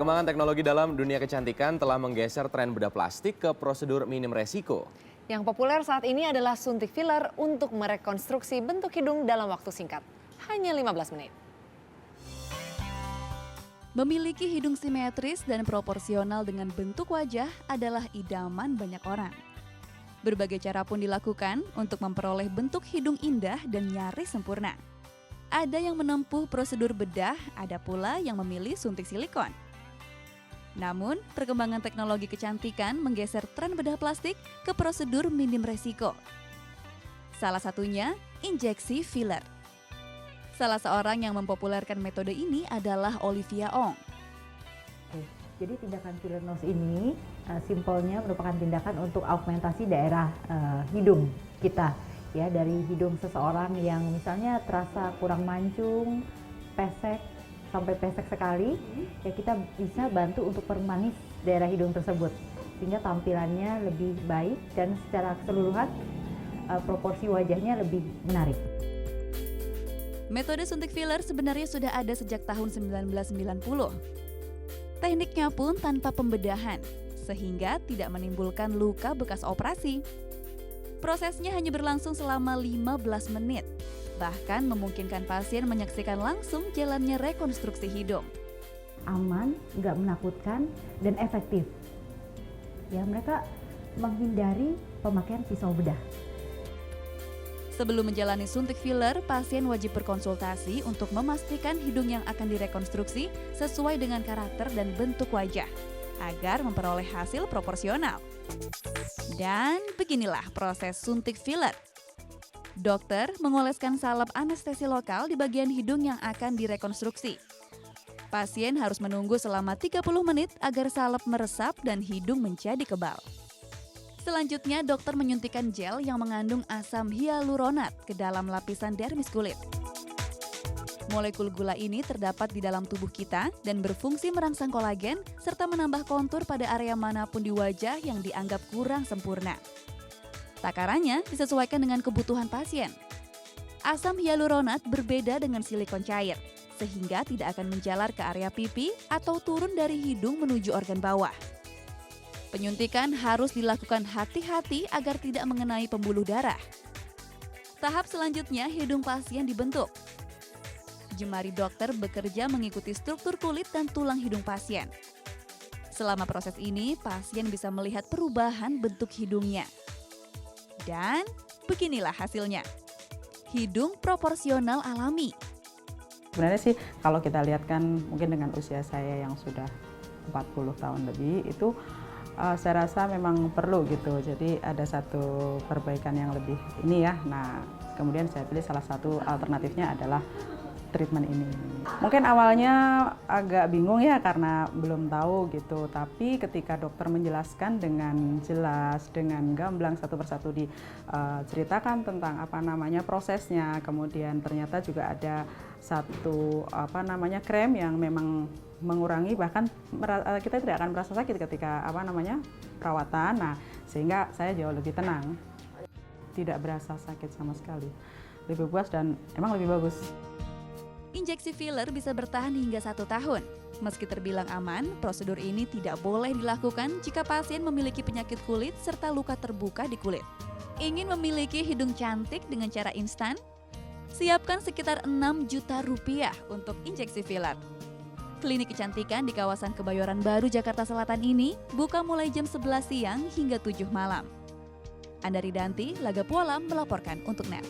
Perkembangan teknologi dalam dunia kecantikan telah menggeser tren bedah plastik ke prosedur minim resiko. Yang populer saat ini adalah suntik filler untuk merekonstruksi bentuk hidung dalam waktu singkat. Hanya 15 menit. Memiliki hidung simetris dan proporsional dengan bentuk wajah adalah idaman banyak orang. Berbagai cara pun dilakukan untuk memperoleh bentuk hidung indah dan nyaris sempurna. Ada yang menempuh prosedur bedah, ada pula yang memilih suntik silikon. Namun, perkembangan teknologi kecantikan menggeser tren bedah plastik ke prosedur minim resiko. Salah satunya, injeksi filler. Salah seorang yang mempopulerkan metode ini adalah Olivia Ong. Jadi tindakan filler nose ini simpelnya merupakan tindakan untuk augmentasi daerah hidung kita, ya, dari hidung seseorang yang misalnya terasa kurang mancung, pesek sampai pesek sekali, ya kita bisa bantu untuk permanis daerah hidung tersebut sehingga tampilannya lebih baik dan secara keseluruhan proporsi wajahnya lebih menarik. Metode suntik filler sebenarnya sudah ada sejak tahun 1990. Tekniknya pun tanpa pembedahan, sehingga tidak menimbulkan luka bekas operasi. Prosesnya hanya berlangsung selama 15 menit, bahkan memungkinkan pasien menyaksikan langsung jalannya rekonstruksi hidung. Aman, nggak menakutkan, dan efektif. Ya, mereka menghindari pemakaian pisau bedah. Sebelum menjalani suntik filler, pasien wajib berkonsultasi untuk memastikan hidung yang akan direkonstruksi sesuai dengan karakter dan bentuk wajah, agar memperoleh hasil proporsional. Dan beginilah proses suntik filler. Dokter mengoleskan salep anestesi lokal di bagian hidung yang akan direkonstruksi. Pasien harus menunggu selama 30 menit agar salep meresap dan hidung menjadi kebal. Selanjutnya, dokter menyuntikkan gel yang mengandung asam hyaluronat ke dalam lapisan dermis kulit. Molekul gula ini terdapat di dalam tubuh kita dan berfungsi merangsang kolagen serta menambah kontur pada area manapun di wajah yang dianggap kurang sempurna. Takarannya disesuaikan dengan kebutuhan pasien. Asam hyaluronat berbeda dengan silikon cair, sehingga tidak akan menjalar ke area pipi atau turun dari hidung menuju organ bawah. Penyuntikan harus dilakukan hati-hati agar tidak mengenai pembuluh darah. Tahap selanjutnya, hidung pasien dibentuk. Jemari dokter bekerja mengikuti struktur kulit dan tulang hidung pasien. Selama proses ini, pasien bisa melihat perubahan bentuk hidungnya. Dan beginilah hasilnya. Hidung proporsional alami. Sebenarnya sih kalau kita lihat kan mungkin dengan usia saya yang sudah 40 tahun lebih itu saya rasa memang perlu gitu. Jadi ada satu perbaikan yang lebih ini ya. Nah, kemudian saya pilih salah satu alternatifnya adalah treatment ini. Mungkin awalnya agak bingung ya karena belum tahu gitu. Tapi ketika dokter menjelaskan dengan jelas, dengan gamblang satu persatu diceritakan tentang prosesnya. Kemudian ternyata juga ada satu krem yang memang mengurangi, bahkan kita tidak akan merasa sakit ketika perawatan. Nah, sehingga saya jauh lebih tenang, tidak berasa sakit sama sekali, lebih puas dan emang lebih bagus. Injeksi filler bisa bertahan hingga 1 tahun. Meski terbilang aman, prosedur ini tidak boleh dilakukan jika pasien memiliki penyakit kulit serta luka terbuka di kulit. Ingin memiliki hidung cantik dengan cara instan? Siapkan sekitar 6 juta rupiah untuk injeksi filler. Klinik kecantikan di kawasan Kebayoran Baru, Jakarta Selatan ini buka mulai jam 11 siang hingga 7 malam. Andari Danti, Laga Pualam melaporkan untuk NET.